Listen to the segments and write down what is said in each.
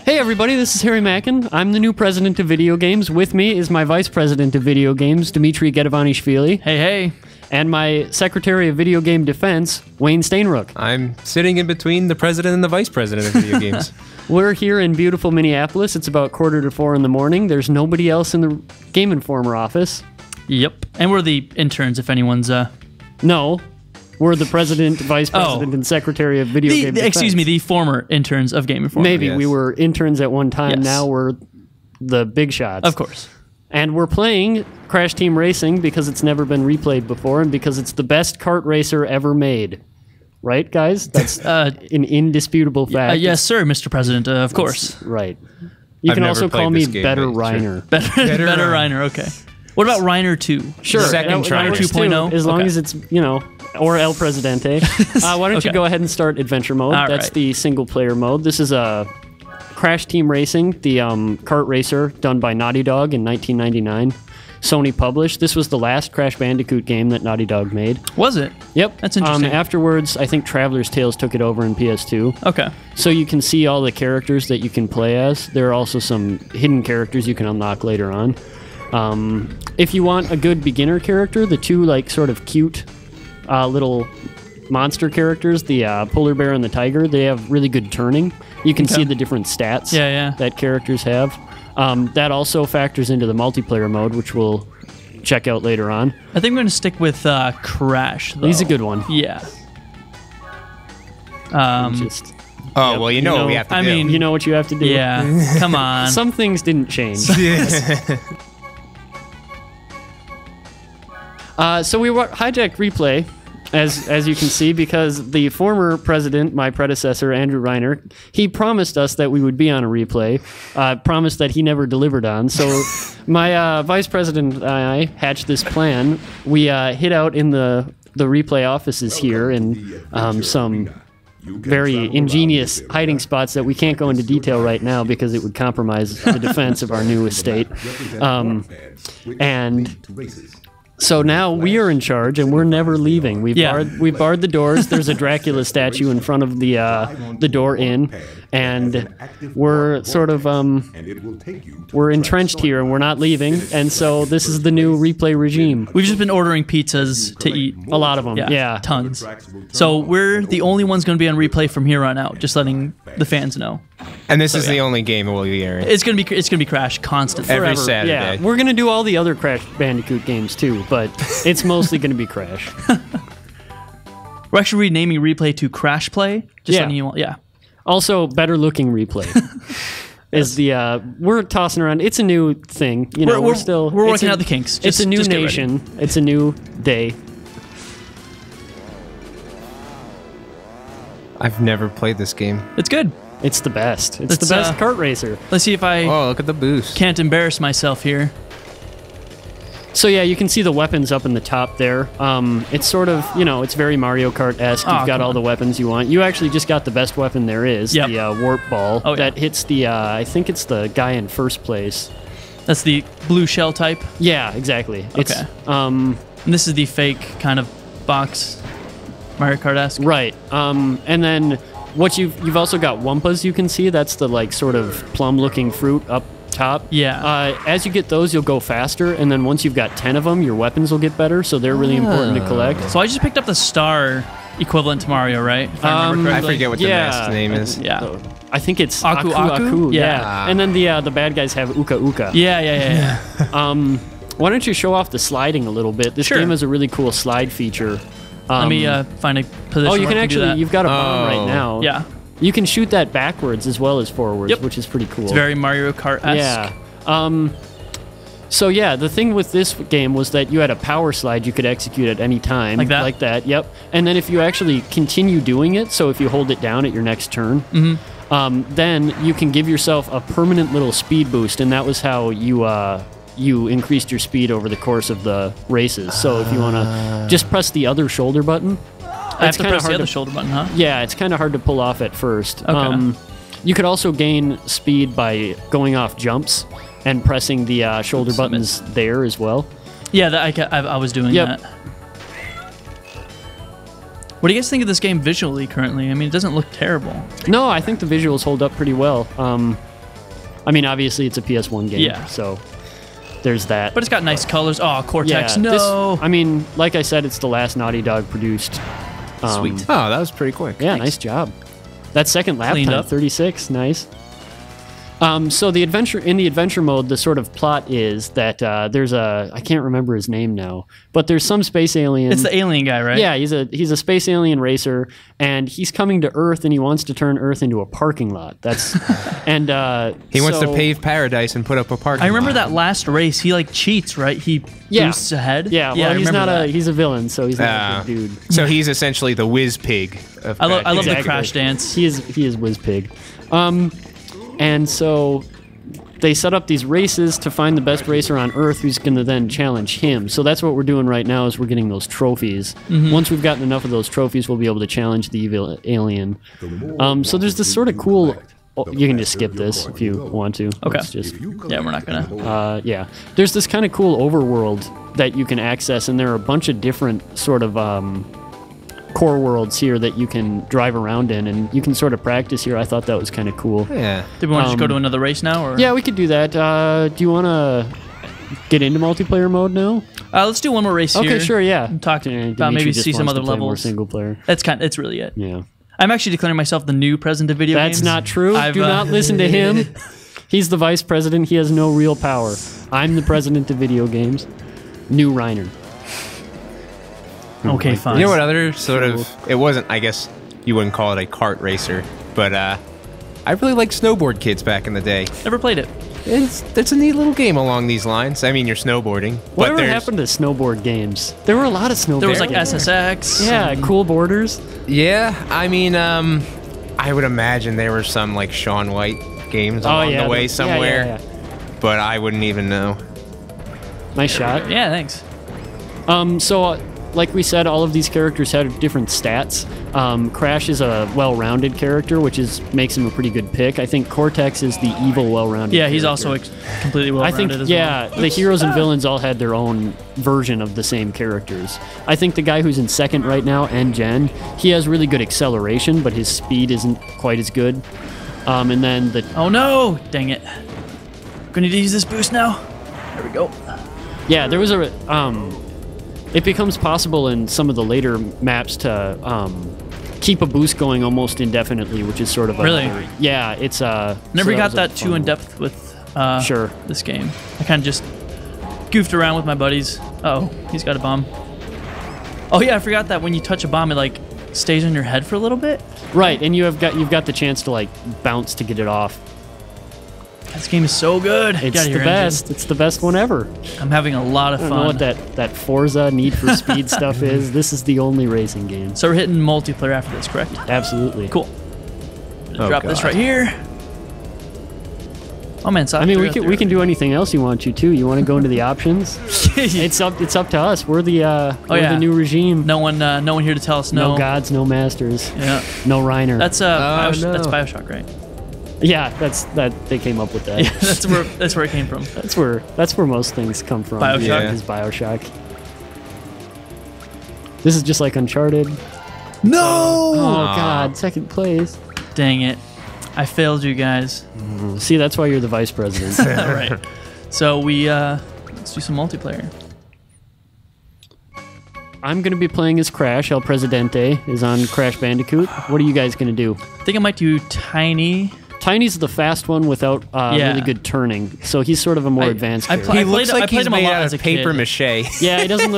Hey everybody, this is Harry Mackin. I'm the new president of video games. With me is my vice president of video games, Dimitri Gedevanishvili. Hey, hey. And my secretary of video game defense, Wayne Stainrook. I'm sitting in between the president and the vice president of video games. We're here in beautiful Minneapolis. It's about 3:45 in the morning. There's nobody else in the Game Informer office. Yep. And we're the interns, if anyone's... No. We're the president, vice president, and secretary of video game defense. Excuse me, the former interns of Game Informer. Maybe. Yes. We were interns at one time. Yes. Now we're the big shots. Of course. And we're playing Crash Team Racing because it's never been replayed before and because it's the best kart racer ever made. Right, guys? That's an indisputable fact. Yes, sir, Mr. President, of course. Right. You can also call me Better Reiner. Sure. Better Reiner, okay. What about Reiner 2? Sure. Second try. Reiner 2.0? As long as it's, you know, or El Presidente. Why don't you go ahead and start Adventure Mode? All That's right. the single-player mode. This is a Crash Team Racing, the kart racer done by Naughty Dog in 1999. Sony published. This was the last Crash Bandicoot game that Naughty Dog made. Was it? Yep. That's interesting. Afterwards, I think Traveler's Tales took it over in PS2. Okay. So you can see all the characters that you can play as. There are also some hidden characters you can unlock later on. If you want a good beginner character, the two like sort of cute little monster characters, the polar bear and the tiger, they have really good turning. You can see the different stats that characters have. That also factors into the multiplayer mode, which we'll check out later on. I think I'm going to stick with Crash, though. He's a good one. Yeah. Well, you know what we have to do. I mean, you know what you have to do. Yeah, come on. Some things didn't change. So we hijacked replay, as you can see, because the former president, my predecessor, Andrew Reiner, he promised us that we would be on a replay, promised that he never delivered on. So my vice president and I hatched this plan. We hid out in the replay offices here in some very ingenious hiding spots that we can't go into detail right now because it would compromise the defense of our new estate. So now we are in charge, and we're never leaving. We barred the doors. There's a Dracula statue in front of the door in, and we're sort of we're entrenched here, and we're not leaving. And so this is the new replay regime. We've just been ordering pizzas to eat. A lot of them, yeah. Tons. So we're the only ones going to be on replay from here on out, just letting the fans know. And this is the only game we'll be airing. It's gonna be Crash constantly. Every Saturday. Yeah, we're gonna do all the other Crash Bandicoot games too, but it's mostly gonna be Crash. We're actually renaming replay to Crash Play. Just letting you know. Yeah. Also, better looking replay. Is the we're tossing around. It's a new thing. You know, we're working out the kinks. It's a new nation. It's a new day. I've never played this game. It's good. It's the best. It's the best kart racer. Let's see if I look at the boost. Can't embarrass myself here. So yeah, you can see the weapons up in the top there. It's sort of, you know, it's very Mario Kart-esque. You've got all the weapons you want. You actually just got the best weapon there is, the warp ball that hits the, I think it's the guy in first place. That's the blue shell type? Yeah, exactly. Okay. And this is the fake kind of box Mario Kart-esque. Right. And then what you've also got Wumpas you can see. That's the like sort of plum-looking fruit up top. Yeah. As you get those, you'll go faster, and then once you've got 10 of them, your weapons will get better, so they're really important to collect. So I just picked up the star equivalent to Mario, right? If I remember correctly. I forget what the mask name is. Yeah. I think it's Aku. Aku. Yeah. And then the bad guys have Uka Uka. Yeah. Why don't you show off the sliding a little bit? This game has a really cool slide feature. Let me find a position. Oh, you can actually. You've got a bomb right now. Yeah. You can shoot that backwards as well as forwards, which is pretty cool. It's very Mario Kart-esque. Yeah. So yeah, the thing with this game was that you had a power slide you could execute at any time. Like that? Like that, yep. And then if you actually continue doing it, so if you hold it down at your next turn, then you can give yourself a permanent little speed boost, and that was how you increased your speed over the course of the races. So if you want to just press the other shoulder button. I have to press the other shoulder button, huh? Yeah, it's kind of hard to pull off at first. Okay. You could also gain speed by going off jumps and pressing the shoulder buttons there as well. Yeah, I was doing that. What do you guys think of this game visually currently? I mean, it doesn't look terrible. No, I think the visuals hold up pretty well. I mean, obviously it's a PS1 game, Yeah. so there's that. But it's got nice colors. Oh, Cortex, yeah, no. I mean, like I said, it's the last Naughty Dog produced. Sweet. Oh, that was pretty quick. Yeah, Thanks. nice job. That second lap Cleaned time, up. 36, nice. So the adventure mode, the sort of plot is that there's I can't remember his name now, but there's some space alien. It's the alien guy, right? Yeah, he's a space alien racer, and he's coming to Earth, and he wants to turn Earth into a parking lot. That's and He wants to so- pave paradise and put up a parking I remember lot. that last race. He like cheats, right? He Yeah. boosts ahead. Yeah, well, I he's remember not that. he's a villain, so he's not a good dude. So he's essentially the whiz pig. Of I love the Exactly. crash dance. He is Whizpig. And so they set up these races to find the best racer on Earth who's going to then challenge him. So that's what we're doing right now is we're getting those trophies. Once we've gotten enough of those trophies, we'll be able to challenge the evil alien. So there's this sort of cool... Oh, you can just skip this if you want to. Okay. It's just, Yeah, we're not gonna. yeah. There's this kind of cool overworld that you can access, and there are a bunch of different sort of core worlds here that you can drive around in, and you can sort of practice here. I thought that was kind of cool. Yeah. Did we want to just go to another race now, or? Yeah, we could do that. Do you want to get into multiplayer mode now? Let's do one more race here. Okay, sure, yeah. Talk Yeah, about maybe Dimitri just see some wants other to play more levels. single player. It's really it. Yeah. I'm actually declaring myself the new president of video games. That's not true. I've, Do not listen to him. He's the vice president. He has no real power. I'm the president of video games. New Reiner. Okay, fine. You know what other sort of... It wasn't, I guess you wouldn't call it a kart racer, but I really liked Snowboard Kids back in the day. Never played it. It's a neat little game along these lines. I mean, you're snowboarding. But Whatever happened to snowboard games? There were a lot of snowboard There was like games. SSX. Yeah, cool borders. Yeah, I mean, I would imagine there were some like Shaun White games along the way somewhere, Yeah. but I wouldn't even know. Nice shot. Yeah, thanks. Like we said, all of these characters have different stats. Crash is a well-rounded character, which makes him a pretty good pick. I think Cortex is the evil, well-rounded Yeah, he's character. also completely well I think, rounded as yeah, well. the heroes and villains all had their own version of the same characters. I think the guy who's in second right now, N-Gen, he has really good acceleration, but his speed isn't quite as good. And then the... Oh no! Dang it. Gonna need to use this boost now. There we go. Yeah, there was a... it becomes possible in some of the later maps to keep a boost going almost indefinitely, which is sort of Really? Yeah, it's Never so got was a that too fun in one. depth with Sure. this game. I kind of just goofed around with my buddies. Oh, he's got a bomb. Oh yeah, I forgot that when you touch a bomb, it like stays on your head for a little bit. Right, and you've got the chance to like bounce to get it off. This game is so good. Get It's out of the here, best. engine. It's the best one ever. I'm having a lot of I fun. don't know what that Forza Need for Speed stuff is. This is the only racing game. So we're hitting multiplayer after this, correct? Absolutely. Cool. Oh, Drop this God. right here. Oh man, I mean, we can do anything else you want to too. You want to go into the options? It's up to us. We're the we're yeah. the new regime. No one here to tell us no. No gods, no masters, Yeah, no Reiner. that's no. that's BioShock, right? Yeah, that they came up with that. Yeah, that's where it came from. That's where most things come from. BioShock? Yeah. Is BioShock. This is just like Uncharted. No! Oh God, second place. Dang it. I failed you guys. See, that's why you're the vice president. All right. So let's do some multiplayer. I'm gonna be playing as Crash. El Presidente is on Crash Bandicoot. What are you guys gonna do? I think I might do Tiny. Tiny's the fast one without Yeah. really good turning, so he's sort of a more advanced I character. play- He looks I like played he's him a made lot out as a of paper kid. mache. Yeah, he doesn't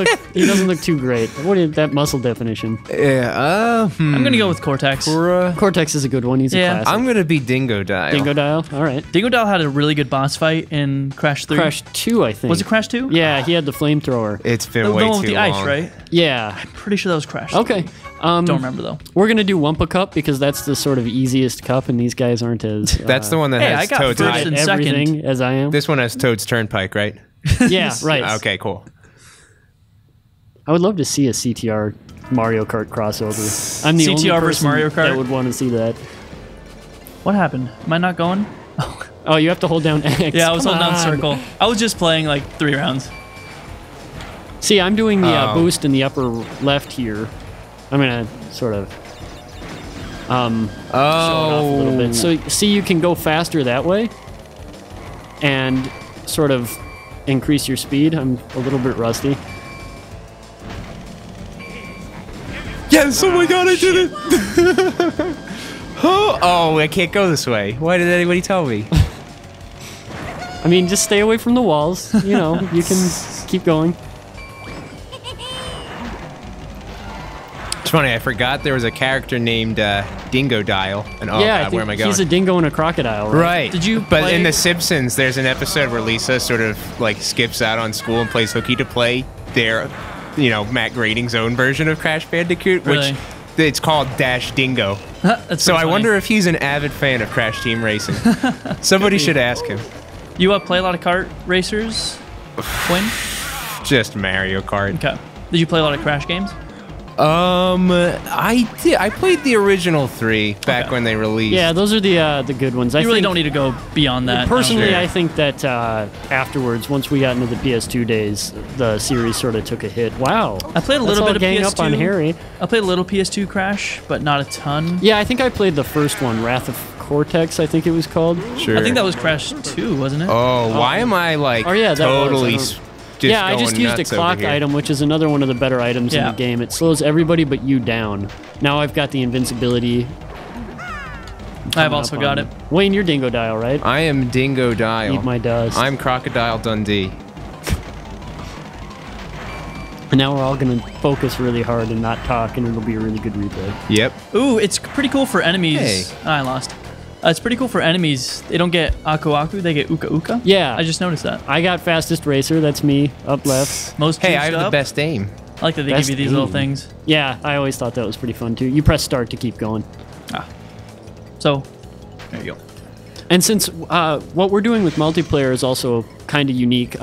look too great. What is that muscle definition? Yeah, I'm gonna go with Cortex. Cortex is a good one. He's a Yeah. classic. I'm gonna be Dingo Dial. Dingo Dial. All right. Dingo Dial had a really good boss fight in Crash 3. Crash 2, I think. Was it Crash 2? Yeah, he had the flamethrower. It's been The way one too with the long. ice, right? Yeah. Pretty sure that was Crash. Okay. Don't remember though. We're gonna do Wumpa Cup because that's the sort of easiest cup, and these guys aren't as. That's the one that Hey, has I got Toad's first High. and at everything second. as I am. This one has Toad's Turnpike, right? Yeah, right. Okay, cool. I would love to see a CTR Mario Kart crossover. I'm the only CTR versus person Mario Kart? that would want to see that. What happened? Am I not going? Oh, you have to hold down X. Yeah, I was Come holding down on. circle. I was just playing like 3 rounds. See, I'm doing the Oh. boost in the upper left here. I'm gonna sort of show it off a little bit. So see, you can go faster that way, and sort of increase your speed. I'm a little bit rusty. Yes! Oh my god, I did it! Oh, I can't go this way. Why did anybody tell me? I mean, just stay away from the walls. You know, you can keep going. It's funny, I forgot there was a character named Dingo Dial. And oh Yeah, god, where am I going? he's a dingo and a crocodile, right? Right. Did you But play- in The Simpsons, there's an episode where Lisa sort of like skips out on school and plays hooky to play their, Matt Grading's own version of Crash Bandicoot, Really? which it's called Dash Dingo. That's So pretty I funny. wonder if he's an avid fan of Crash Team Racing. Somebody should ask him. You play a lot of kart racers, Quinn? Just Mario Kart. Okay. Did you play a lot of Crash games? I did. I played the original 3 back Okay. when they released. Yeah, those are the good ones. I You really think, don't need to go beyond that. Personally, Sure. I think that afterwards, once we got into the PS2 days, the series sort of took a hit. Wow. I played a That's little all bit of gang PS2. up on Harry. I played a little PS2 Crash, but not a ton. Yeah, I think I played the first one, Wrath of Cortex, I think it was called. Sure. I think that was Crash 2, wasn't it? Oh, why am I like Oh, yeah, that was. totally I don't- just Yeah, I just going used a nuts over clock here? item, which is another one of the better items in Yeah. the game. It slows everybody but you down. Now I've got the invincibility. I've also got it. Wayne, you're Dingo Dial, right? I am Dingo Dial. Eat my dust. I'm Crocodile Dundee. And now we're all going to focus really hard and not talk, and it'll be a really good replay. Yep. Ooh, it's pretty cool for enemies. Hey. I lost. It's pretty cool for enemies. They don't get Aku Aku, they get Uka Uka. Yeah. I just noticed that. I got fastest racer. That's me, up left. Most Hey, juiced I have the up. best aim. I like that they Best give you these little aim. things. Yeah, I always thought that was pretty fun too. You press start to keep going. So, there you go. And since what we're doing with multiplayer is also kind of unique,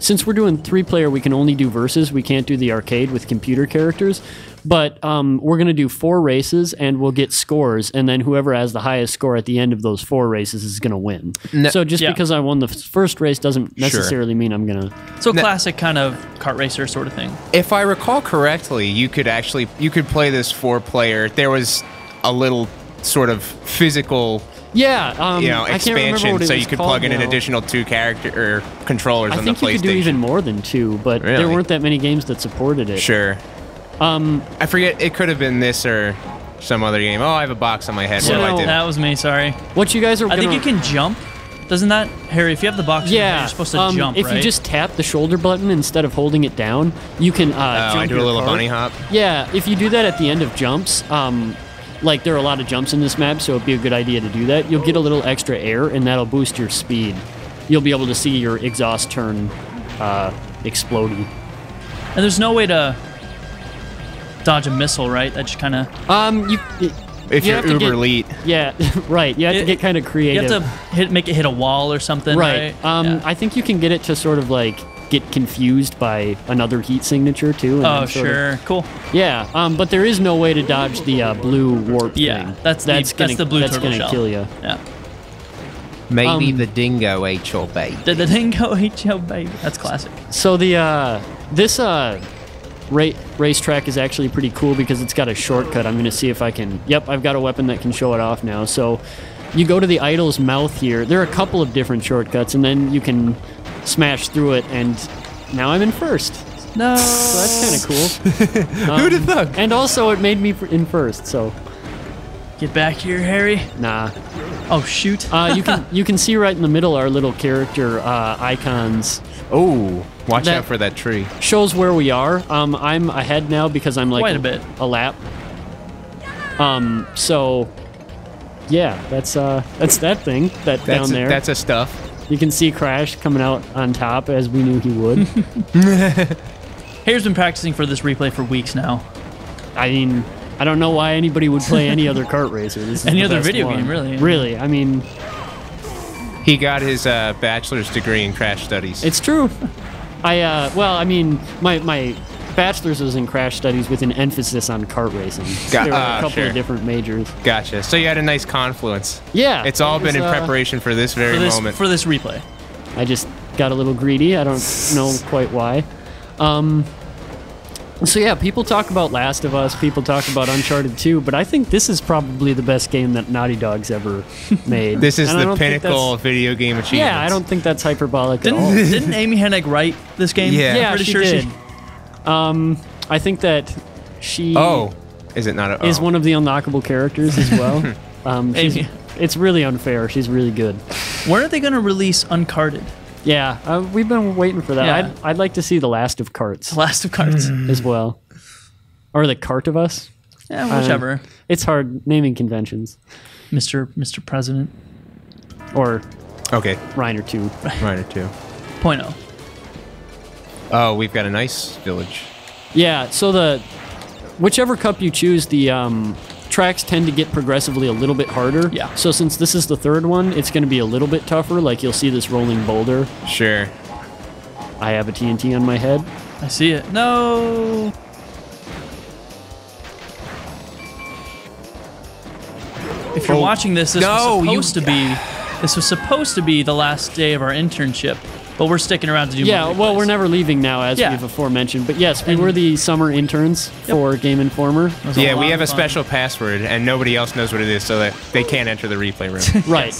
since we're doing 3-player, we can only do versus. We can't do the arcade with computer characters. But we're going to do 4 races, and we'll get scores, and then whoever has the highest score at the end of those 4 races is going to win. No- So just Yeah. because I won the first race doesn't necessarily mean I'm going to... So classic kind of kart racer sort of thing. If I recall correctly, you could play this 4-player. There was a little sort of physical, Yeah, I can't remember expansion, what it so was you could called plug in an now. additional 2 character or controllers I on the think you PlayStation. could do even more than 2, but there Really? weren't that many games that supported it. Sure. I forget. It could have been this or some other game. Oh, I have a box on my head. So What do I do? That was me, sorry. What you guys are I going think you can jump. Doesn't that, Harry, if you have the box, in your hand, Yeah, you're supposed to jump, if right? you just tap the shoulder button instead of holding it down, you can jump I do a your little cart. bunny hop. Yeah, if you do that at the end of jumps, like there are a lot of jumps in this map, so it'd be a good idea to do that. You'll get a little extra air, and that'll boost your speed. You'll be able to see your exhaust turn exploding. And there's no way to dodge a missile, right? That just kind of... If you you're have to uber get- elite. Yeah, right. You have to get kind of You creative. have to make it hit a wall or something, Right. right? Yeah. I think you can get it to sort of like get confused by another heat signature too. And Oh, then sort of- sure. Cool. Yeah, but there is no way to dodge the blue warp Yeah, thing. that's the blue that's turtle gonna shell. kill you. Yeah. Maybe the dingo ate your baby. Did the dingo eat your baby? That's classic. So the this racetrack is actually pretty cool because it's got a shortcut. I'm gonna see if I can. Yep, I've got a weapon that can show it off now. So you go to the idol's mouth here. There are a couple of different shortcuts, and then you can smash through it. And now I'm in first. No. So that's kind of cool. Who'd have thunk? And also, it made me in first. So Get back here, Harry. nah. Oh, shoot. You can see right in the middle our little character icons. Oh, watch That- out for that tree. Shows where we are. I'm ahead now because I'm like Quite a bit. a lap. So yeah, that's that thing down there. That's a stuff. You can see Crash coming out on top as we knew he would. Harry's been practicing for this replay for weeks now. I mean, I don't know why anybody would play any other kart racer. This is Any the other best video one. game, really. Really, I mean, He got his bachelor's degree in crash studies. it's true. I mean, my bachelor's was in crash studies with an emphasis on kart racing. There were a couple sure. of different majors. Gotcha. So you had a nice confluence. Yeah, It's all it was, been in preparation for this very moment. For this replay. I just got a little greedy. I don't know quite why. So yeah, people talk about Last of Us, people talk about Uncharted 2, but I think this is probably the best game that Naughty Dog's ever made. This is And I the don't think pinnacle of video game achievements. Yeah, I don't think that's hyperbolic at all. Didn't Amy Hennig write this game? Yeah. Yeah, I'm pretty she sure did. I think that she Oh, is it not? is one of the unlockable characters as well. Amy. It's really unfair. She's really good. When are they going to release Uncarded? Yeah, we've been waiting for that. Yeah. I'd like to see The Last of Carts The Last of Cards. as well. Or The Cart of Us. Yeah, whichever. It's hard naming conventions. Mr. President. Or Okay, Reiner 2. Reiner 2. Point oh. Oh, we've got a nice village. Yeah, so whichever cup you choose, the tracks tend to get progressively a little bit harder. Yeah. So since this is the third one, it's going to be a little bit tougher. Like you'll see this rolling boulder. Sure. I have a TNT on my head. I see it. No. If you're watching this, this was supposed to be the last day of our internship, but we're sticking around to do Yeah, more well, replays. we're never leaving now, as Yeah. we've aforementioned. But yes, we were the summer interns for Game Informer. It was a Yeah, lot we have of a fun. special password, and nobody else knows what it is, so that they can't enter the replay room. Right.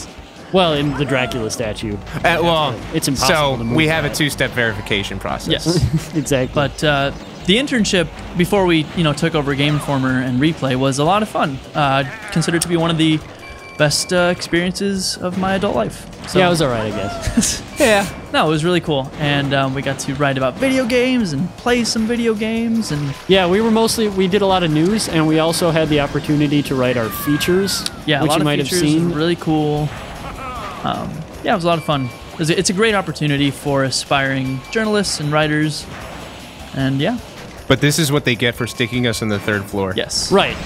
Well, in the Dracula statue. Well, It's impossible So to move we have a that. two-step verification process. Yes. Exactly. But the internship before we took over Game Informer and Replay was a lot of fun. Considered to be one of the best experiences of my adult life. So, yeah, it was all right, I guess. yeah. No, it was really cool, and we got to write about video games and play some video games, and Yeah, we did a lot of news, and we also had the opportunity to write our features, yeah, which a lot you of might features, have seen. really cool. Yeah, it was a lot of fun. It's a great opportunity for aspiring journalists and writers, and yeah, But this is what they get for sticking us on the third floor. yes, Right.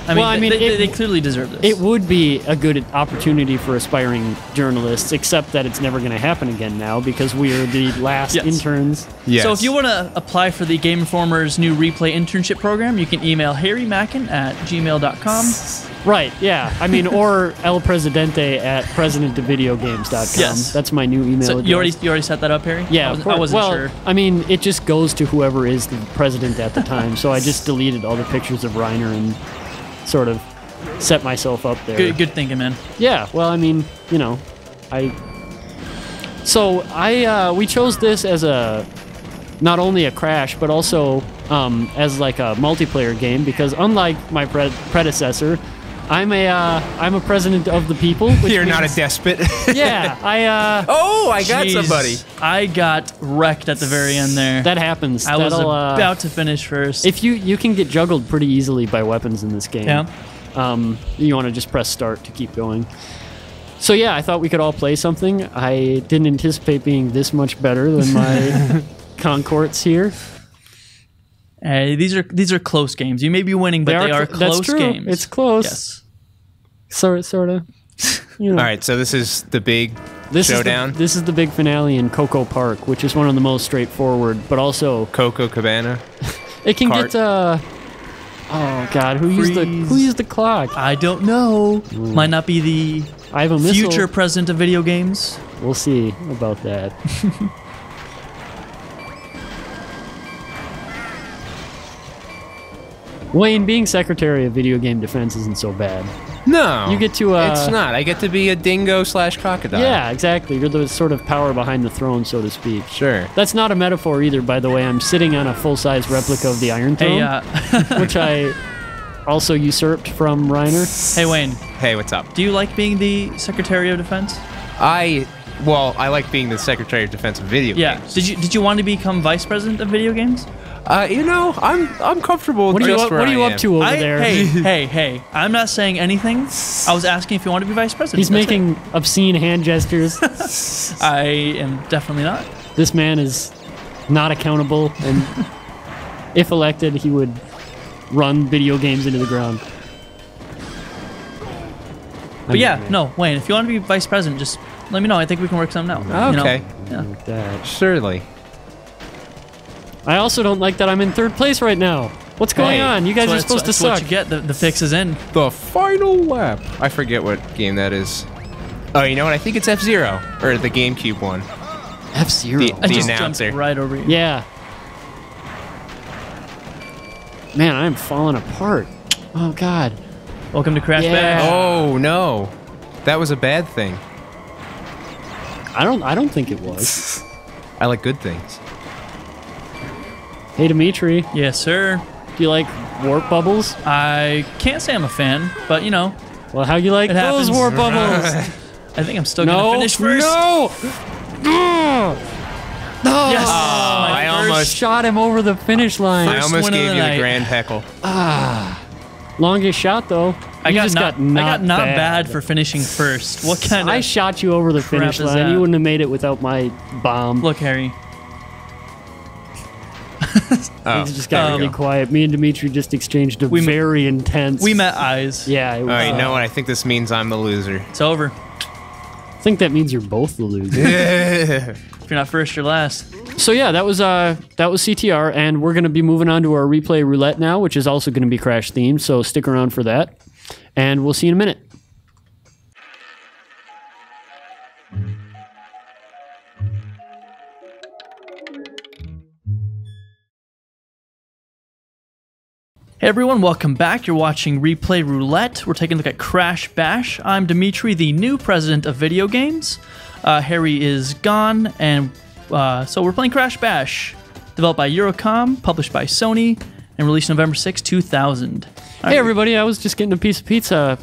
I mean, Well, I mean, they clearly deserve this. It would be a good opportunity for aspiring journalists, except that it's never going to happen again now because we are the last Yes. interns. Yes. So if you want to apply for the Game Informer's new Replay internship program, you can email harrymackin@gmail.com. Right, yeah. I mean, or El Presidente at presidentofvideogames.com. Yes. That's my new email So address. you already set that up, Harry? Yeah, I of wasn't, course. I wasn't well, sure. I mean, it just goes to whoever is the president at the time. So I just deleted all the pictures of Reiner and sort of set myself up there. Good thinking, man. Yeah, well, I mean, we chose this as not only a Crash, but also as like a multiplayer game because unlike my predecessor, I'm a president of the people. Which You're not a means- despot. Yeah, Oh, I got Jeez, somebody. I got wrecked at the very end there. that happens. I was That'll, about to finish first. If you can get juggled pretty easily by weapons in this game. Yeah. You want to just press start to keep going. So yeah, I thought we could all play something. I didn't anticipate being this much better than my concords here. These are close games. You may be winning, but they are close That's true. games. It's close. Yes. Sort of. You know. All right, so this is the big showdown. This is the big finale in Coco Park, which is one of the most straightforward, but also Coco Cabana. it can Cart. get. Oh God, who used the clock? I don't know. Might not be the I have a missile. future president of video games. We'll see about that. Wayne, being Secretary of Video Game Defense isn't so bad. No. You get to, It's not. I get to be a dingo/crocodile. Yeah, exactly. You're the sort of power behind the throne, so to speak. Sure. That's not a metaphor either, by the way. I'm sitting on a full-size replica of the Iron Throne, Hey, which I also usurped from Reiner. hey, Wayne. Hey, what's up? Do you like being the Secretary of Defense? I like being the Secretary of Defense of video Yeah. games. Did you want to become Vice President of video games? I'm comfortable What with are you, just where what are you I up to over there? Hey! I'm not saying anything. I was asking if you want to be Vice President. He's That's making obscene hand gestures. it. I am definitely not. This man is not accountable, and if elected, he would run video games into the ground. But yeah, no, Wayne. If you want to be Vice President, just let me know. I think we can work something out. you know? Okay. Yeah. Like that. Surely. I also don't like that I'm in third place right now. What's going Hey, on? You guys are supposed to That's what suck. you get. The fix is in. The final lap. I forget what game that is. Oh, you know what? I think it's F-Zero. Or the GameCube one. F-Zero. The I just announcer. jumped right over you. Yeah. Man, I'm falling apart. Oh God. Welcome to Crash Yeah. Bash. Oh no, that was a bad thing. I don't think it was. I like good things. Hey Dimitri, Yes, sir. do you like warp bubbles? I can't say I'm a fan, but you know, Well, how you like It those happens. warp bubbles? I think I'm still gonna finish first. No! No! Yes. I My almost- first Shot him over the finish line. I First almost win of gave the you night. the grand heckle. Longest shot though. I You got just not bad for finishing first. What kind I of shot you over the finish is line. that? You wouldn't have made it without my bomb. Look, Harry. Oh, It just got Um, really quiet. Me and Dimitri just exchanged a We- very intense. We met eyes. Yeah, it was, all right. You know what? I think this means I'm the loser. It's over. I think that means you're both the loser. If you're not first, you're last. So yeah, that was CTR, and we're gonna be moving on to our replay roulette now, which is also gonna be Crash themed. So stick around for that, and we'll see you in a minute. Hey everyone, welcome back. You're watching Replay Roulette. We're taking a look at Crash Bash. I'm Dimitri, the new president of video games. Harry is gone, and so we're playing Crash Bash. Developed by Eurocom, published by Sony, and released November 6, 2000. Hey everybody, I was just getting a piece of pizza.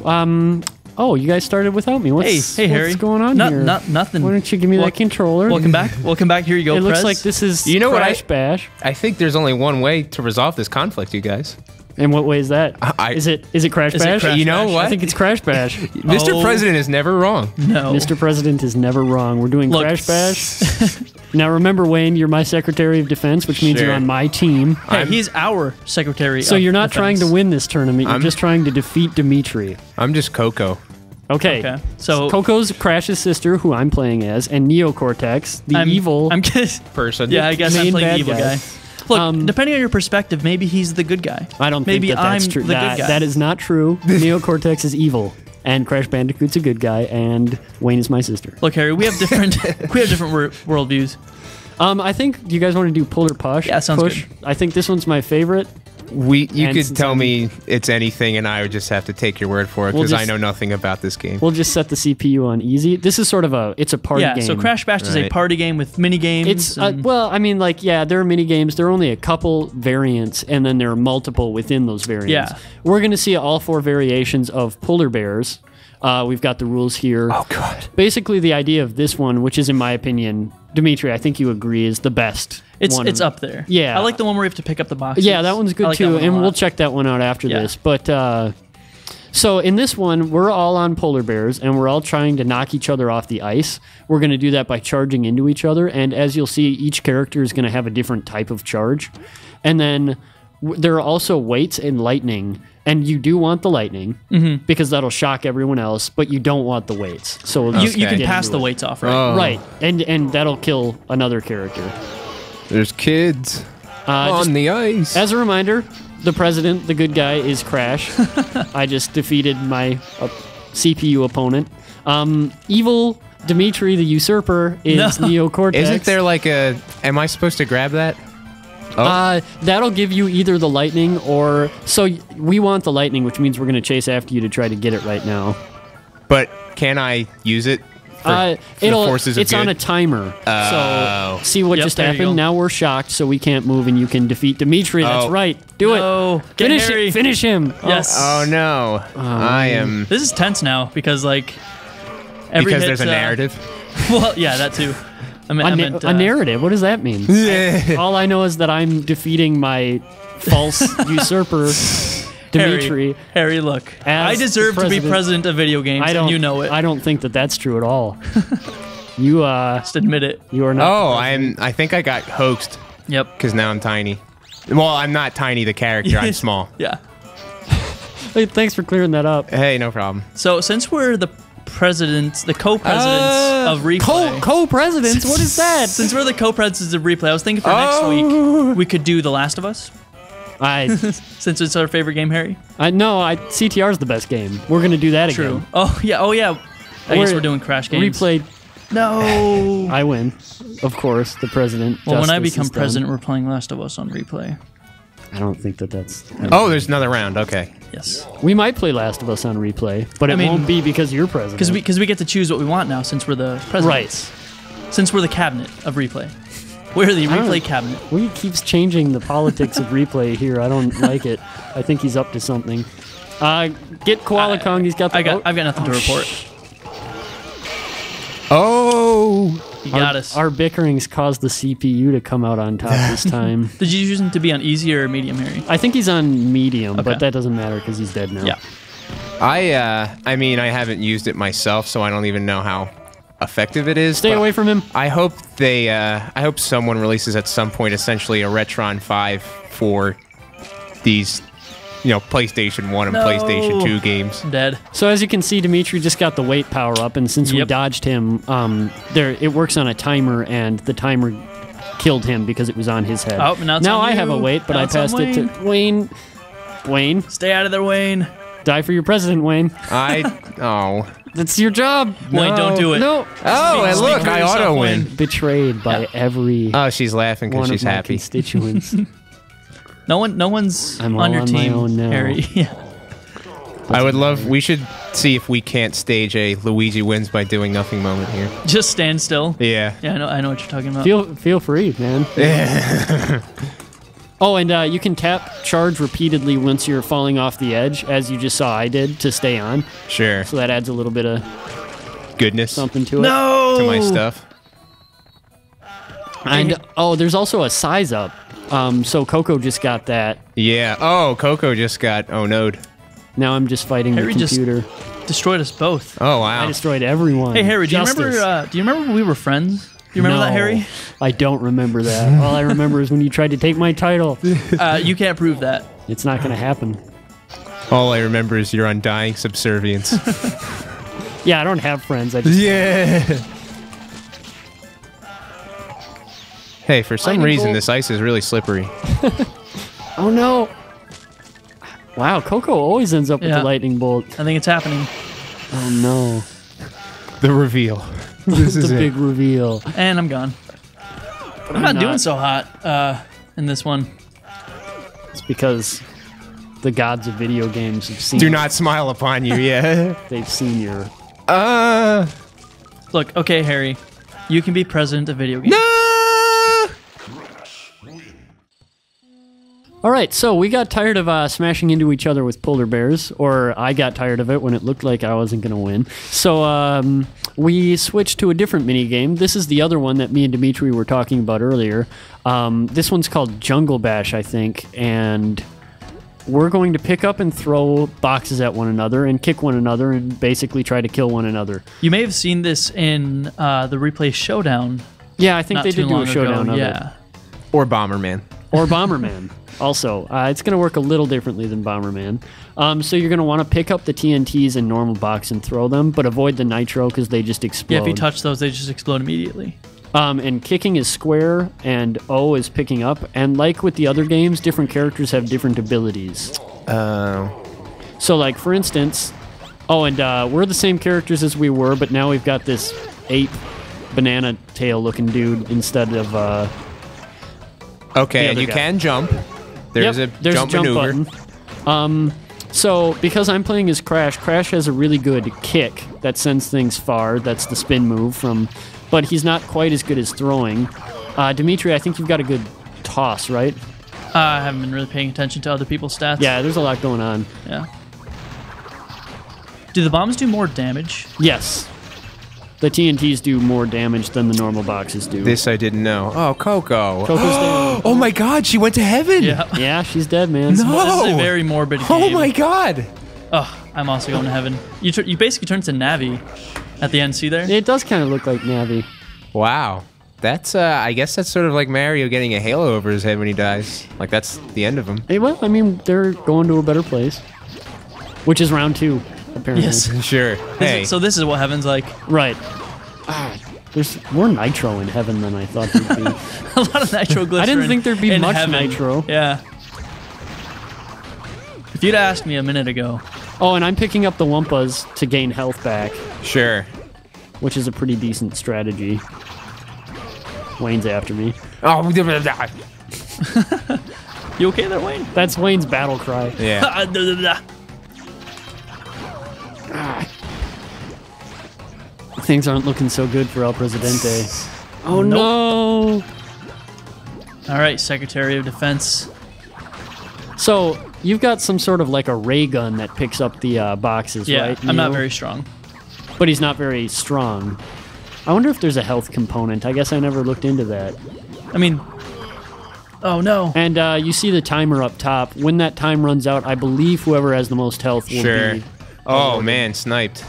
Oh, you guys started without me. Hey, Harry. What's going on here? Nothing. Why don't you give me that controller? Welcome back. Welcome back. Here you go, It looks Prez. like this is You know what Crash Bash. I think there's only one way to resolve this conflict, you guys. In what way is that? Is it Crash Is it Bash? Crash You know Bash? what? I think it's Crash Bash. Mr. Oh. President is never wrong. No. Mr. President is never wrong. We're doing Look. Crash Bash. Now remember, Wayne, you're my Secretary of Defense, which means Sure. you're on my team. Hey, he's our secretary. So of you're not Defense. trying to win this tournament. You're I'm- just trying to defeat Dimitri. I'm just Coco. Okay. Okay. So Coco's Crash's sister, who I'm playing as, and Neocortex, the evil. I'm kidding. Person. Yeah, I guess I'm Main playing the bad evil guy. guy. Look, depending on your perspective, maybe he's the good guy. I don't maybe think that's I'm true. the good guy. That is not true. Neocortex is evil, and Crash Bandicoot's a good guy, and Wayne is my sister. Look, Harry, we have different worldviews. I think. Do you guys want to do pull or push? Yeah, sounds push? good. I think this one's my favorite. You And could since tell I'm- me it's anything, and I would just have to take your word for it We'll because I just- know nothing about this game. We'll just set the CPU on easy. This is sort of it's a party Yeah, game. so Crash Bash is a Right. party game with mini games. It's and- well, I mean, like, yeah, there are mini games. There are only a couple variants, and then there are multiple within those variants. Yeah. We're gonna see all 4 variations of polar bears. We've got the rules here. Oh God. Basically, the idea of this one, which is in my opinion, Dimitri, I think you agree, is the best. it's one it's of- up there. Yeah. I like the one where you have to pick up the boxes. Yeah, that one's I good like that too, one a and lot. we'll check that one out after Yeah. this. But so in this one, we're all on polar bears, and we're all trying to knock each other off the ice. We're going to do that by charging into each other, and as you'll see, each character is going to have a different type of charge. And then there are also weights and lightning, and you do want the lightning because that'll shock everyone else, but you don't want the weights. So we'll You just can get pass into the it. weights off, right? Oh. Right, and that'll kill another character. There's kids Just on the ice. as a reminder, the president, the good guy, is Crash. I just defeated my CPU opponent. Evil Dimitri, the usurper, is No. Neocortex. Isn't there like a? Am I supposed to grab that? That'll give you either the lightning or... So we want the lightning, which means we're going to chase after you to try to get it right now. But can I use it? For the forces of It's on good? a timer. Oh. So see what Yep, just there you happened? go. Now we're shocked, so we can't move, and you can defeat Dimitri. That's Oh. right. Do No. it. Get Finish Harry. it. Finish him. Yes. Oh no! I am This is tense now because like every because hit, there's a narrative. Well, yeah, that too. I meant, A narrative. What does that mean? Yeah. All I know is that I'm defeating my false usurper, Dimitri. Harry, look, As I deserve the to be president. president of video games, I don't. and you know it. I don't think that that's true at all. You Just admit it. you are not. Oh, I think I got hoaxed Yep. because now I'm tiny. Well, I'm not tiny. The character. I'm small. Yeah. Hey, thanks for clearing that up. Hey, no problem. So since we're the co-presidents of Replay. Co-presidents. What is that? Since we're the co-presidents of Replay, I was thinking for next week we could do The Last of Us, I since it's our favorite game, Harry. know. CTR is the best game. We're gonna do that True. again. Oh yeah. I guess we're doing Crash games. Replay. No. I win. Of course, the president. Well, when I Justice become is done. president, we're playing Last of Us on Replay. I don't think that's. Oh, there's another round. Okay. Yes. We might play Last of Us on replay, but it won't be because you're president. Because we get to choose what we want now since we're the president. Right. Since we're the cabinet of replay. We're the replay cabinet. He keeps changing the politics of replay here. I don't like it. I think he's up to something. Get Koala Kong. He's got the. I've got nothing to report. Oh. You got us. Our bickerings caused the CPU to come out on top this time. Did you choose him to be on easy or medium, Harry? I think he's on medium, but that doesn't matter because he's dead now. Yeah. I mean, I haven't used it myself, so I don't even know how effective it is. Stay away from him. I hope I hope someone releases at some point essentially a Retron 5 for these, PlayStation 1 and PlayStation 2 games. I'm dead. So as you can see, Dimitri just got the weight power up, and since we dodged him, it works on a timer, and the timer killed him because it was on his head. Oh, now I have a weight, but I passed it to Wayne. Wayne, stay out of there, Wayne. Die for your president, Wayne. That's your job. Wayne, don't do it. No. Oh, and look, I auto win. Betrayed by every. Oh, she's laughing because she's happy. Constituents. No one's I'm on your on team, my own now. Harry. Yeah. We should see if we can't stage a Luigi wins by doing nothing moment here. Just stand still. Yeah. Yeah, I know what you're talking about. Feel free, man. Yeah. Oh, and you can tap charge repeatedly once you're falling off the edge, as you just saw I did, to stay on. Sure. So that adds a little bit of goodness something to it. No! To my stuff. And there's also a size up. So Coco just got that. Yeah. Oh, Coco just got node. Now I'm just fighting Harry the computer. Just destroyed us both. Oh wow! I destroyed everyone. Hey Harry, do you Justice. remember when we were friends? Do you remember that, Harry? I don't remember that. All I remember is when you tried to take my title. You can't prove that. It's not going to happen. All I remember is your undying subservience. Yeah, I don't have friends. I just Hey, for some reason, this ice is really slippery. Oh no! Wow, Coco always ends up with the lightning bolt. I think it's happening. Oh no! The reveal. This is the big reveal. And I'm gone. I'm not doing so hot in this one. It's because the gods of video games have seen. Do not smile upon you. Yeah. They've seen your. Look, okay, Harry, you can be president of video games. No! All right, so we got tired of smashing into each other with polar bears, or I got tired of it when it looked like I wasn't going to win. So we switched to a different mini game. This is the other one that me and Dimitri were talking about earlier. This one's called Jungle Bash, I think, and we're going to pick up and throw boxes at one another and kick one another and basically try to kill one another. You may have seen this in the Replay Showdown. Yeah, I think they did do a showdown of it. Or Bomberman. Or Bomberman. Also, it's going to work a little differently than Bomberman. So you're going to want to pick up the TNTs in normal box and throw them, but avoid the nitro because they just explode. Yeah, if you touch those, they just explode immediately. And kicking is square, and O is picking up. And like with the other games, different characters have different abilities. So, like, for instance... Oh, and we're the same characters as we were, but now we've got this ape banana tail-looking dude instead of... Okay, and you can jump. There's a jump maneuver. Button. So, because I'm playing as Crash, Crash has a really good kick that sends things far. That's the spin move from... But he's not quite as good as throwing. Dimitri, I think you've got a good toss, right? I haven't been really paying attention to other people's stats. Yeah, there's a lot going on. Yeah. Do the bombs do more damage? Yes. The TNTs do more damage than the normal boxes do. This I didn't know. Oh, Coco. Coco's dead. Oh my God, she went to heaven. Yeah. Yeah, she's dead, man. This is a very morbid game. Oh my God. Oh, I'm also going to heaven. You basically turn to Navi at the end. See there? It does kind of look like Navi. Wow. That's, I guess that's sort of like Mario getting a halo over his head when he dies. Like, that's the end of him. Hey, well, I mean, they're going to a better place. Which is round 2, apparently. Yes. Sure. Hey. So this is what heaven's like. Right. There's more nitro in heaven than I thought there'd be. A lot of nitroglycerin. I didn't think there'd be much heaven. nitro. Yeah. If you'd asked me a minute ago. Oh, and I'm picking up the Wumpas to gain health back. Sure. Which is a pretty decent strategy. Wayne's after me. Oh, You okay there, Wayne? That's Wayne's battle cry. Yeah. Things aren't looking so good for El Presidente. Oh no! All right, Secretary of Defense. So you've got some sort of like a ray gun that picks up the boxes, Yeah, right? I'm not Neil? very strong. But he's not very strong. I wonder if there's a health component. I guess I never looked into that. I mean, oh no. And you see the timer up top. When that time runs out, I believe whoever has the most health will Sure. be. Oh, man, sniped.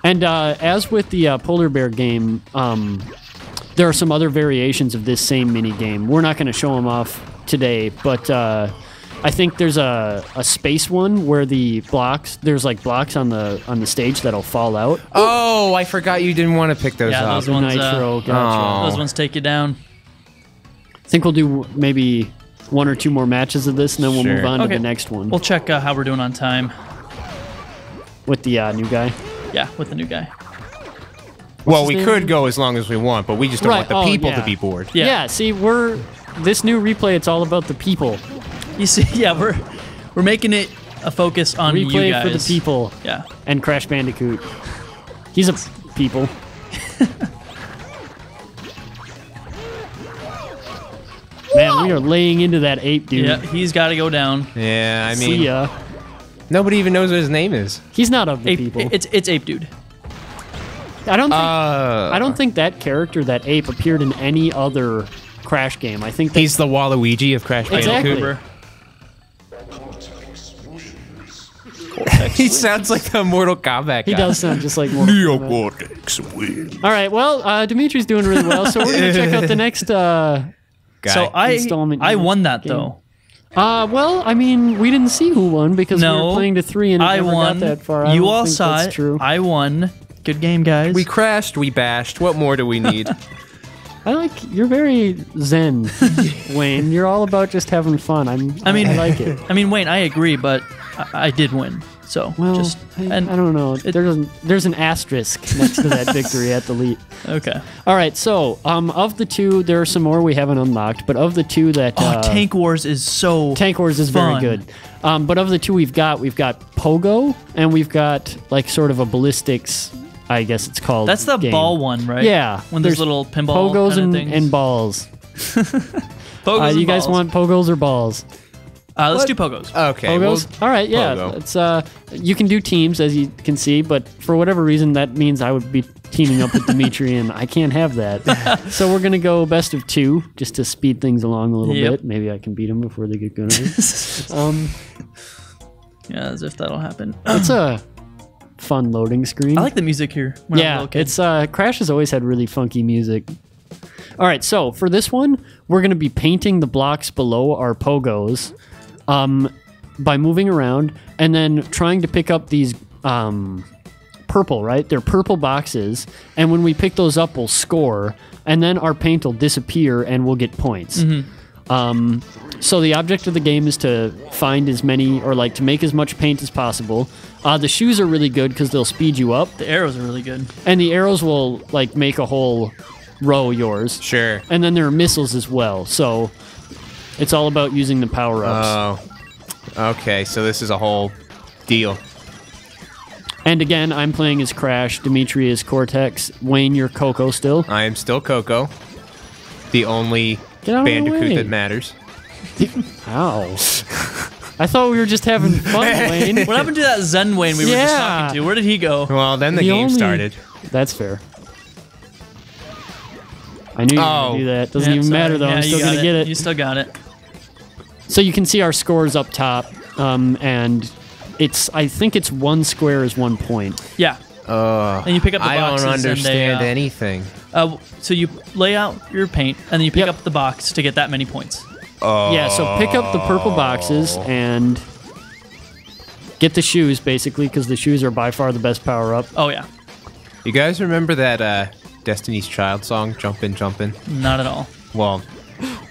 And as with the polar bear game, there are some other variations of this same mini game. We're not going to show them off today, but I think there's a space one where there's like blocks on the stage that'll fall out. Oh, I forgot you didn't want to pick those Yeah, up. those ones, Nitro, gotcha. Those ones take you down. I think we'll do maybe one or two more matches of this, and then we'll Sure. move on to Okay. the next one We'll check how we're doing on time. with the new guy. Yeah, with the new guy. Well, his we name could again? go as long as we want, but we just don't Right, want the oh, people yeah. to be bored. Yeah. Yeah, see, this new replay, it's all about the people. You see, yeah, we're making it a focus on you Replay guys. for the people. Yeah. And Crash Bandicoot. He's a people. Man, we are laying into that ape, dude. Yeah, he's got to go down. Yeah, I mean, See ya. nobody even knows what his name is. He's not of the Ape, people. it's Ape Dude. I don't think that character, that ape, appeared in any other Crash game. I think that He's the Waluigi of Crash Exactly. Bandicoot. Cortex. He sounds like the Mortal Kombat guy. he does sound just like Mortal Kombat. Neocortex win. All right, well, Dimitri's doing really well, so we're going to check out the next So Installment I unit won that game. though. Well, I mean, we didn't see who won because we No, were playing to 3 and it I never won. got that far. I You don't all think saw that's it. true. I won. Good game, guys. We crashed, we bashed. What more do we need? You're very zen, Wayne. You're all about just having fun. I like it. I mean, Wayne, I agree, but I did win. So Well, just I don't know. There's an asterisk next to that victory at the lead. okay. All right, so of the two, there are some more we haven't unlocked, but of the two that Tank Wars is so Tank Wars is fun. very good. But of the two we've got Pogo and we've got like sort of a ballistics, I guess it's called. That's the game. ball one, right? Yeah, When there's little pinball pogos kinda and, things. and balls. Pogos and You guys balls. want pogos or balls? Let's do pogos. Okay. Pogos? well, All right, yeah. Pogo. It's you can do teams as you can see, but for whatever reason that means I would be teaming up with Dimitri and I can't have that. So we're gonna go best of 2 just to speed things along a little Yep. bit. Maybe I can beat them before they get good. Yeah, as if that'll happen. It's a fun loading screen. I like the music here. When I'm a Yeah, little kid. it's Crash has always had really funky music. All right, so for this one, we're going to be painting the blocks below our pogos by moving around and then trying to pick up these purple, right? They're purple boxes, and when we pick those up, we'll score, and then our paint will disappear and we'll get points. So the object of the game is to find as many, or like to make as much paint as possible. The shoes are really good because they'll speed you up. The arrows are really good. And the arrows will like make a whole row yours. Sure. And then there are missiles as well. So it's all about using the power-ups. Oh. Okay, so this is a whole deal. And again, I'm playing as Crash. Dimitri is Cortex. Wayne, you're Coco still. I am still Coco. The only Get out of the Bandicoot way. that matters. Ow. I thought we were just having fun, Wayne. What happened to that Zen Wayne we were just Yeah. talking to? Where did he go? Well, then the The game only- started. That's fair. I knew you were going to do that. Doesn't Yeah, even sorry. matter, though. Yeah, I'm you still got going to get it. You still got it. So you can see our scores up top, and I think it's 1 square is 1 point. Yeah. And you pick up the I boxes. don't understand and they, anything. so you lay out your paint, and then you pick Yep. up the box to get that many points. Yeah, so pick up the purple boxes and get the shoes, basically, because the shoes are by far the best power-up. Oh, yeah. You guys remember that Destiny's Child song, Jumpin', Jumpin'? Not at all. Well,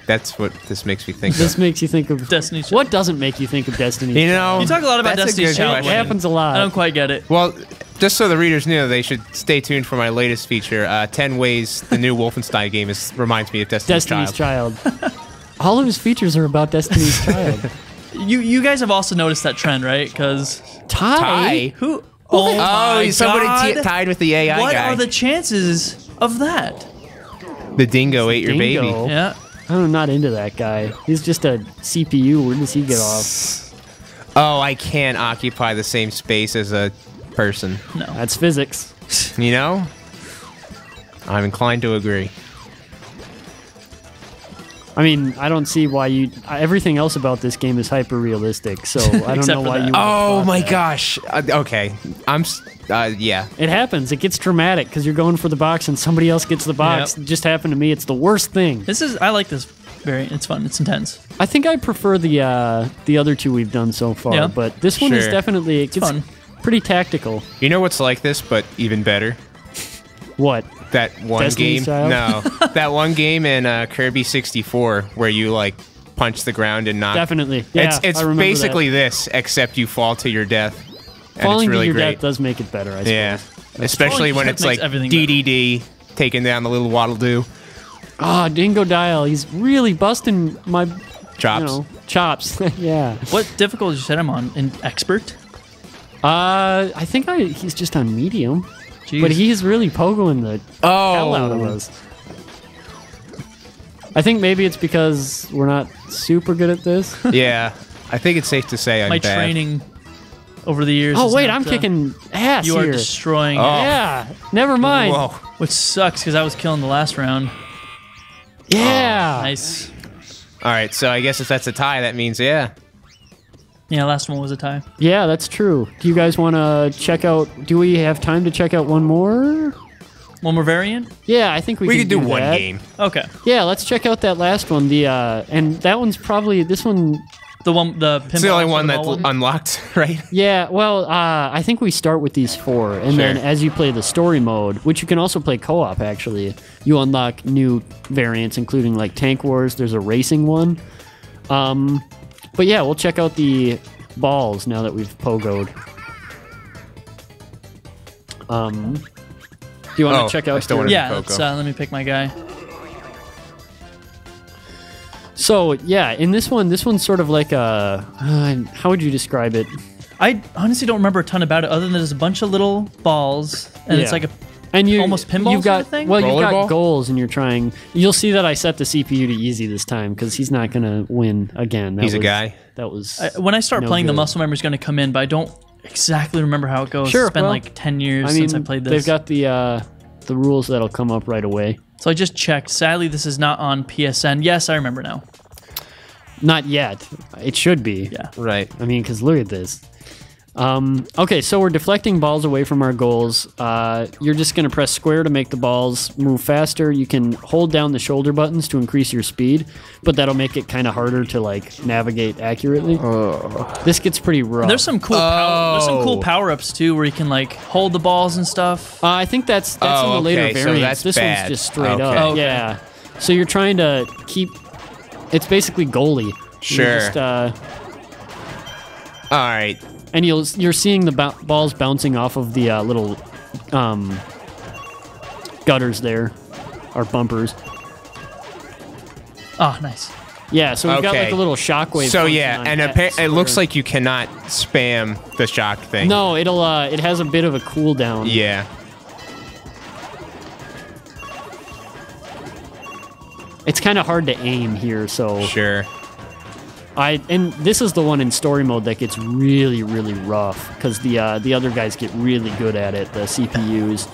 that's what this makes me think This of. makes you think of... Destiny's Child. What doesn't make you think of Destiny? You know, You talk a lot about that's a Destiny's good Child. It question. happens a lot. I don't quite get it. Well, just so the readers knew, they should stay tuned for my latest feature, 10 Ways the new Wolfenstein game reminds me of Destiny's Destiny's Child. Child. All of his features are about Destiny's Child. You guys have also noticed that trend, right? Because Ty? who? Oh, my somebody God. tied with the AI What guy. are the chances of that? The dingo ate your baby. Dingo. Yeah. I'm not into that guy. He's just a CPU. Where does he get off? Oh, I can't occupy the same space as a person. No. That's physics. You know? I'm inclined to agree. I mean, I don't see why you. Everything else about this game is hyper realistic, so I don't Except know for why that. you. would Oh plot my that. gosh. Okay. Yeah. It happens. It gets dramatic because you're going for the box and somebody else gets the box. Yep. It just happened to me. It's the worst thing. I like this variant. It's fun. It's intense. I think I prefer the other two we've done so far, Yeah. but this one is Sure. definitely it gets fun. pretty tactical. You know what's like this, but even better? What? That one Destiny's game. Child? No. That one game in Kirby 64 where you like punch the ground and knock. Definitely. Yeah, It's I remember basically that. this, except you fall to your death. And Falling it's really to your great. death does make it better. I suppose. Yeah. Especially Falling when to it's death like makes everything better. DDD taking down the little waddle doo. Ah, Dingo Dial. He's really busting my Chops. chops. Yeah. What difficulty did you set him on? In expert? I think he's just on medium, Jeez. but he's really pogoing the hell out of us. I think maybe it's because we're not super good at this. Yeah. I think it's safe to say I'm My bad. training over the years. Oh is wait, not, I'm kicking ass You are here. destroying Oh. it, Yeah. Never mind. Whoa. which sucks because I was killing the last round. Yeah. Nice. All right, so I guess if that's a tie, that means yeah. Yeah, last one was a tie. Yeah, that's true. Do you guys want to check out? Do we have time to check out one more? One more variant? Yeah, I think we We can could do one that. game. Okay. Yeah, let's check out that last one. And that one's probably this one. The pinball. It's the only one pinball that's unlocked, right? Yeah, well, I think we start with these four, and then Sure. as you play the story mode, which you can also play co-op, actually, you unlock new variants, including like Tank Wars. There's a racing one. But yeah, we'll check out the balls now that we've pogoed. Do you want to check out? I still your- wanna- Yeah, Poco. let me pick my guy. So yeah, in this one's sort of like a. How would you describe it? I honestly don't remember a ton about it other than there's a bunch of little balls and it's Yeah. like a And you almost pinball You've sort got of thing? well, you've got Rollerball? goals, and you're trying. You'll see that I set the CPU to easy this time because he's not gonna win again. He's a guy. That was when I start no playing, the good. muscle memory's going to come in, but I don't exactly remember how it goes. Sure, It's been well, like 10 years I mean, since I played this. they've got the rules that'll come up right away. So I just checked. Sadly, this is not on PSN. Yes, I remember now. Not yet. It should be. Yeah. Right. I mean, because look at this. Okay, so we're deflecting balls away from our goals. You're just going to press square to make the balls move faster. You can hold down the shoulder buttons to increase your speed, but that'll make it kind of harder to like navigate accurately. This gets pretty rough. There's some cool power-ups too where you can like hold the balls and stuff. I think that's in the later okay, so variants. that's This bad. one's just straight Okay. up. Oh, okay. Yeah. So you're trying to keep. It's basically goalie. Sure. You're just, All right. and you're seeing the balls bouncing off of the little gutters there, or bumpers. Oh, nice. Yeah, so we've got like Okay. a little shockwave. So function yeah, on and X it looks where- like you cannot spam the shock thing. no, it has a bit of a cooldown. Yeah. It's kind of hard to aim here, so Sure. and this is the one in story mode that gets really, really rough because the other guys get really good at it. The CPUs,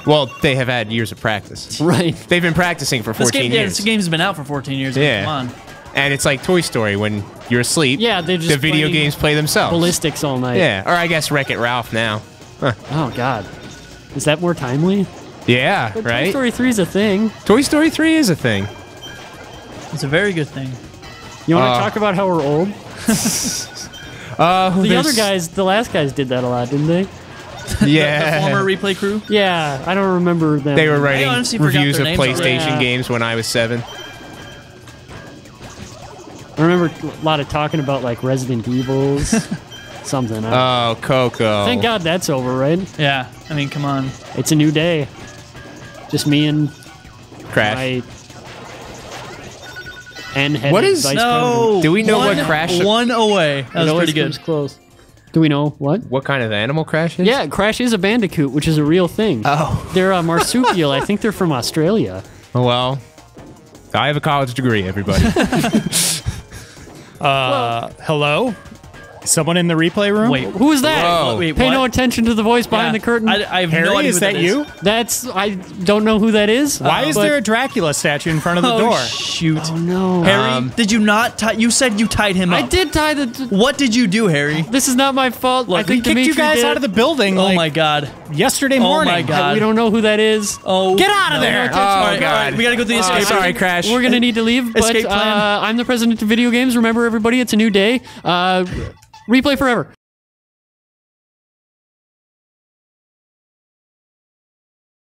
Well, they have had years of practice. right? They've been practicing for 14 years. This game's been out for 14 years. Yeah. Come on. And it's like Toy Story when you're asleep. Yeah, they're just the video playing games play themselves. Ballistics all night. Yeah, or I guess Wreck-It Ralph now. Oh God, is that more timely? Yeah, But right? Toy Story 3 is a thing. Toy Story 3 is a thing. It's a very good thing. You want to talk about how we're old? The other guys, the last guys, did that a lot, didn't they? Yeah. The former replay crew. Yeah, I don't remember them. They were I writing honestly forgot reviews their of names already. PlayStation Yeah. games when I was 7. I remember a lot of talking about like Resident Evils, something. Oh, Coco. Thank God that's over, right? Yeah. I mean, come on. It's a new day. Just me and Crash. my N-headed What is- vice No. president. Do we know what Crash- One away. That was It always pretty comes good. close. Do we know what? What kind of animal Crash is? Yeah, Crash is a bandicoot, which is a real thing. Oh. They're a marsupial. I think they're from Australia. Well, I have a college degree, everybody. Hello? Someone in the replay room? Wait, Who is that? Whoa. Wait, Pay what? no attention to the voice behind the curtain. I have Harry, no idea is who that you? That's I don't know who that is. Why is but- there a Dracula statue in front of the Oh, door? shoot. Oh no. Harry, did you not tie? You said you tied him up. I did tie the. What did you do, Harry? This is not my fault. I Look, think Kicked you Dimitri guys did. out of the building Oh like my god. yesterday Oh morning. my God. We don't know who that is. Oh, Get out of no. there. All right, God. all right, we gotta go through the escape. Sorry, Crash. We're gonna need to leave, but Escape plan. I'm the president of video games. Remember, everybody, it's a new day. Replay forever.